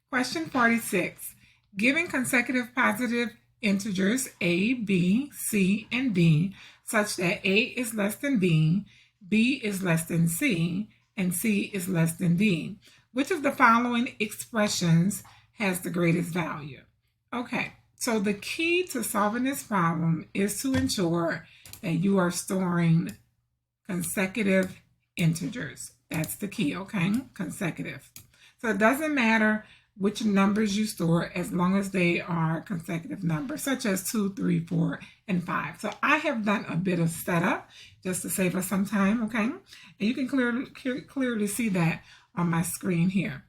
Question 46. Given consecutive positive integers a, b, c, and d, such that a is less than b, b is less than c, and c is less than d, which of the following expressions has the greatest value? Okay, so the key to solving this problem is to ensure that you are storing consecutive integers. That's the key, okay? Consecutive. So it doesn't matter which numbers you store as long as they are consecutive numbers, such as 2, 3, 4, and 5. So I have done a bit of setup just to save us some time, okay? And you can clearly see that on my screen here.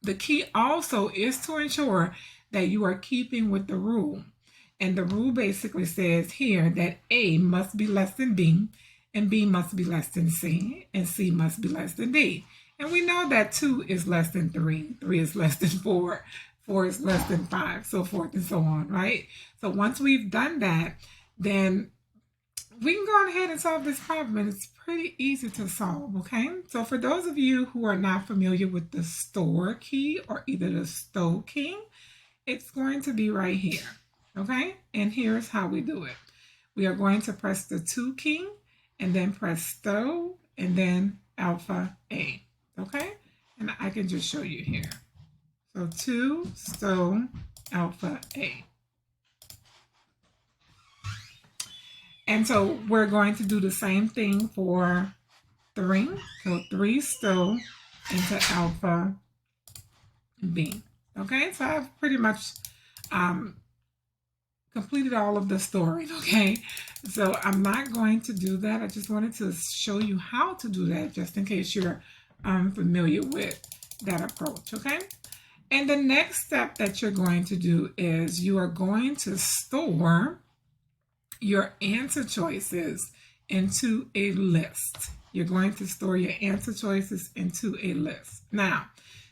The key also is to ensure that you are keeping with the rule. And the rule basically says here that A must be less than B, and B must be less than C, and C must be less than D. And we know that 2 is less than 3, 3 is less than 4, 4 is less than 5, so forth and so on, right? So once we've done that, then we can go ahead and solve this problem, and it's pretty easy to solve, okay? So for those of you who are not familiar with the store key or either the stow key, it's going to be right here, okay? And here's how we do it. We are going to press the 2 key and then press stow and then alpha A, okay? And I can just show you here. So 2, stow, alpha A. And so we're going to do the same thing for 3. So 3 stow into alpha B. Okay, so I've pretty much completed all of the storing, okay? So I'm not going to do that. I just wanted to show you how to do that just in case you're familiar with that approach, okay? And the next step that you're going to do is you are going to store your answer choices into a list. You're going to store your answer choices into a list. Now,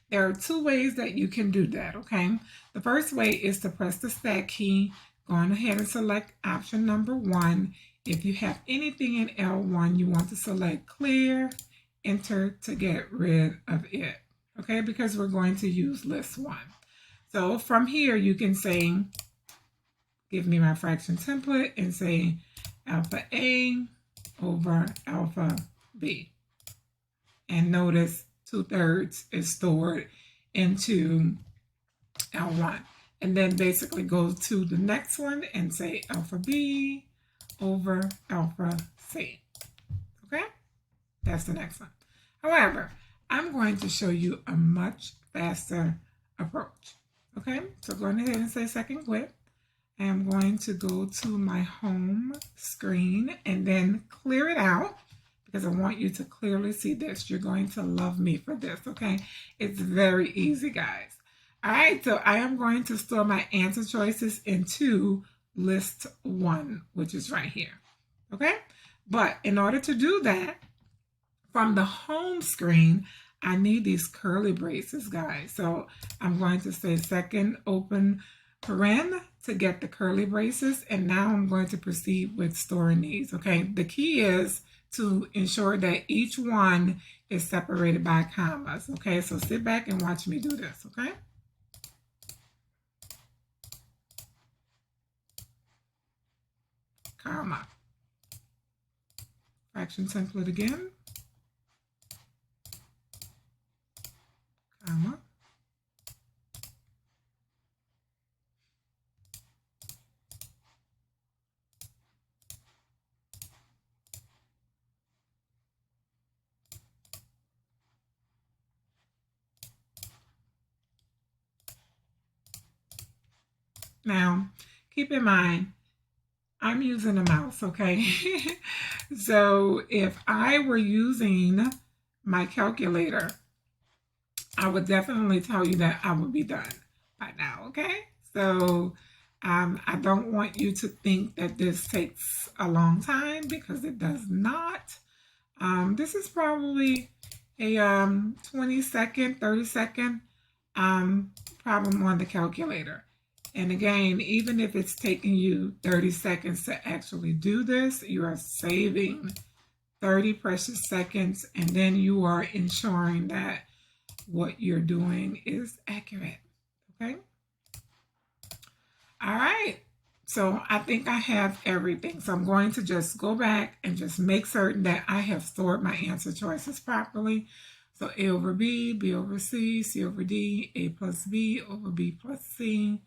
there are 2 ways that you can do that, okay? The first way is to press the stack key, go on ahead and select option number 1. If you have anything in L1, you want to select clear, enter to get rid of it, okay? Because we're going to use list 1. So from here, you can say, give me my fraction template and say alpha A over alpha B. And notice 2/3 is stored into L1. And then basically go to the next one and say alpha B over alpha C. Okay? That's the next one. However, I'm going to show you a much faster approach. Okay? So go ahead and say second quit. I'm going to go to my home screen and then clear it out because I want you to clearly see this. You're going to love me for this, okay? It's very easy, guys. All right, so I am going to store my answer choices into list 1, which is right here, okay? But in order to do that, from the home screen, I need these curly braces, guys. So I'm going to say second open paren to get the curly braces, and now I'm going to proceed with storing these, okay? The key is to ensure that each one is separated by commas, okay? So sit back and watch me do this, okay? Comma. Fraction template again. Comma. Now, keep in mind, I'm using a mouse, okay? So if I were using my calculator, I would definitely tell you that I would be done by now, okay? So I don't want you to think that this takes a long time because it does not. This is probably a 20-second, 30-second problem on the calculator. And again, even if it's taking you 30 seconds to actually do this, you are saving 30 precious seconds, and then you are ensuring that what you're doing is accurate. Okay. All right. So I think I have everything. So I'm going to just go back and just make certain that I have stored my answer choices properly. So A over B, B over C, C over D, A plus B over B plus C,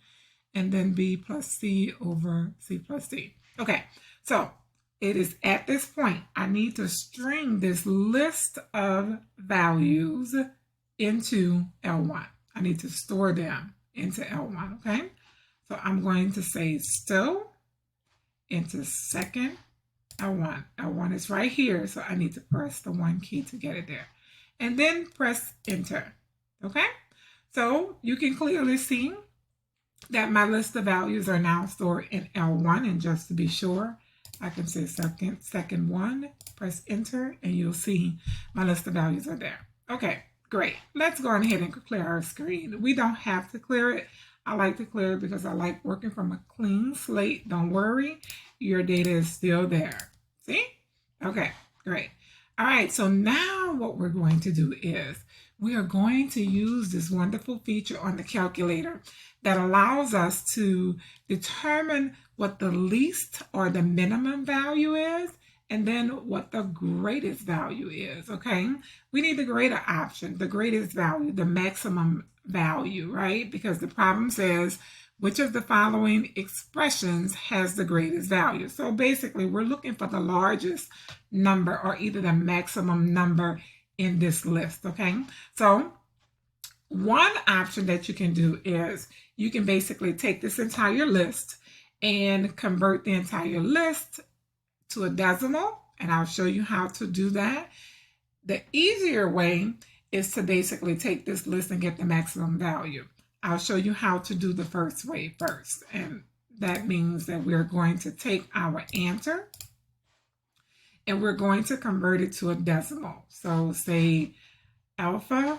and then B plus C over C plus D. Okay, so it is at this point, I need to string this list of values into L1. I need to store them into L1, okay? So I'm going to say still into second L1. L1 is right here, so I need to press the 1 key to get it there. And then press enter, okay? So you can clearly see that my list of values are now stored in L1, and just to be sure, I can say second 1, press enter, and you'll see my list of values are there. Okay, great. Let's go ahead and clear our screen. We don't have to clear it. I like to clear it because I like working from a clean slate. Don't worry, your data is still there. See? Okay, great. All right, so now what we're going to do is we are going to use this wonderful feature on the calculator that allows us to determine what the least or the minimum value is, and then what the greatest value is, okay? We need the greater option, the greatest value, the maximum value, right? Because the problem says, which of the following expressions has the greatest value? So basically, we're looking for the largest number or either the maximum number in this list, okay? So one option that you can do is you can basically take this entire list and convert the entire list to a decimal, and I'll show you how to do that. The easier way is to basically take this list and get the maximum value. I'll show you how to do the first way first, and that means that we're going to take our answer and we're going to convert it to a decimal. So say alpha,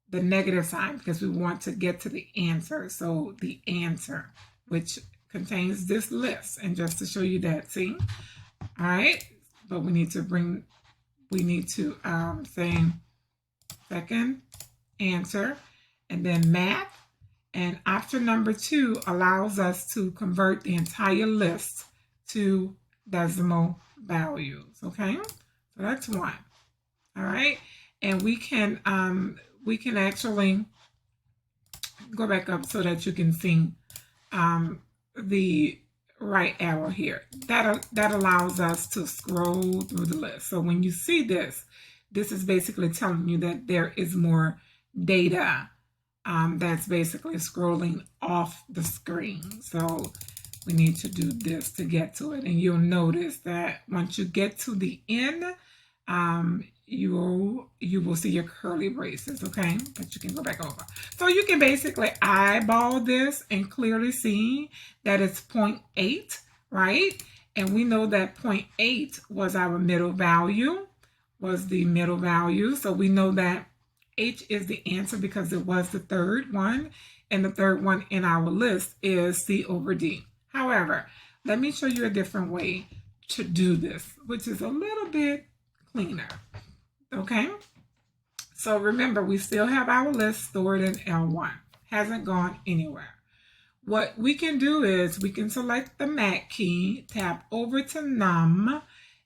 the negative sign, because we want to get to the answer. So the answer, which contains this list, and just to show you that, see? All right, but we need to say second answer, and then math, and option number 2 allows us to convert the entire list to decimal values, okay? So that's 1, all right? And we can actually go back up so that you can see the right arrow here. That allows us to scroll through the list. So when you see this, this is basically telling you that there is more data that's basically scrolling off the screen. So we need to do this to get to it. And you'll notice that once you get to the end, you will see your curly braces, okay? But you can go back over. So you can basically eyeball this and clearly see that it's 0.8, right? And we know that 0.8 was our middle value, So we know that H is the answer because it was the third one, and the third one in our list is C over D. However, let me show you a different way to do this, which is a little bit cleaner. Okay, so remember, we still have our list stored in L1. Hasn't gone anywhere. What we can do is we can select the Mat key, tap over to Num,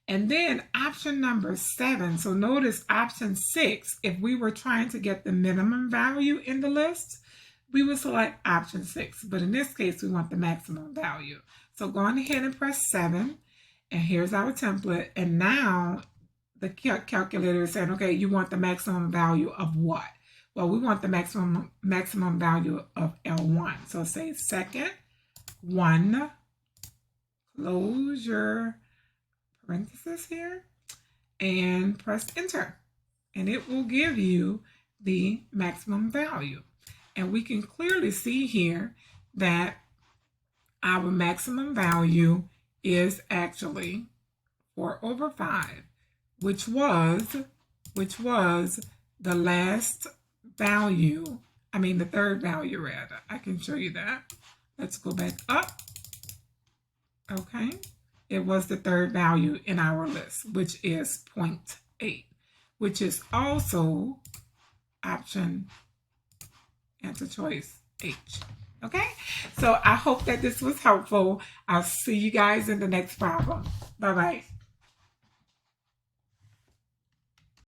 and then option number 7. So notice option 6, if we were trying to get the minimum value in the list, we would select option 6. But in this case, we want the maximum value. So go on ahead and press 7, and here's our template. And now the calculator is saying, okay, you want the maximum value of what? Well, we want the maximum value of L1. So say second 1, close your parenthesis here, and press enter. And it will give you the maximum value. And we can clearly see here that our maximum value is actually 4 over 5. Which was the last value, the third value rather. I can show you that. Let's go back up. Okay, it was the third value in our list, which is 0.8, which is also option, answer choice H. Okay, so I hope that this was helpful. I'll see you guys in the next problem. Bye-bye.